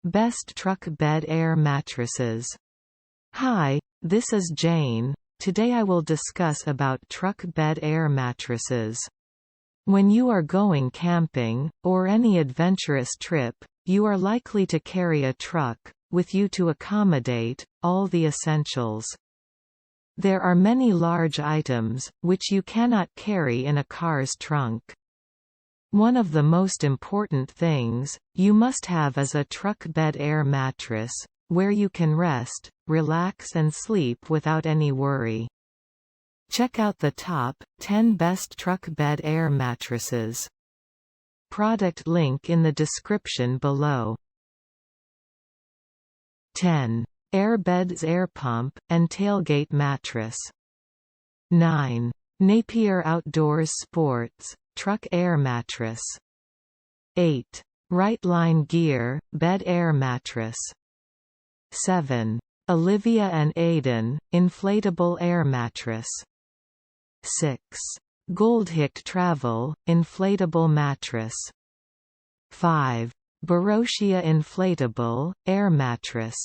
Best Truck Bed Air Mattresses. Hi, this is Jane. Today I will discuss about truck bed air mattresses. When you are going camping, or any adventurous trip, you are likely to carry a truck with you to accommodate all the essentials. There are many large items, which you cannot carry in a car's trunk. One of the most important things you must have is a truck bed air mattress, where you can rest, relax and sleep without any worry. Check out the top 10 best truck bed air mattresses. Product link in the description below. 10. Airbed's Air Pump and Tailgate Mattress. 9. Napier Outdoors Sports Truck Air Mattress. 8. Rightline Gear Bed Air Mattress. 7. Olivia and Aiden Inflatable Air Mattress. 6. Goldhick Travel Inflatable Mattress. 5. Barocia Inflatable Air Mattress.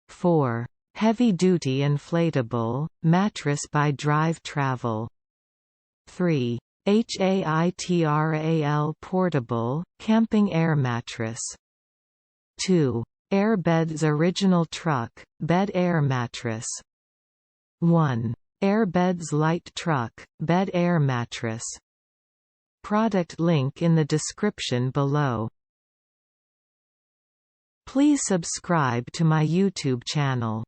4. Heavy Duty Inflatable Mattress by Drive Travel. 3. HAITRAL Portable Camping Air Mattress. 2. Airbed's Original Truck Bed Air Mattress. 1. Airbed's Light Truck Bed Air Mattress. Product link in the description below. Please subscribe to my YouTube channel.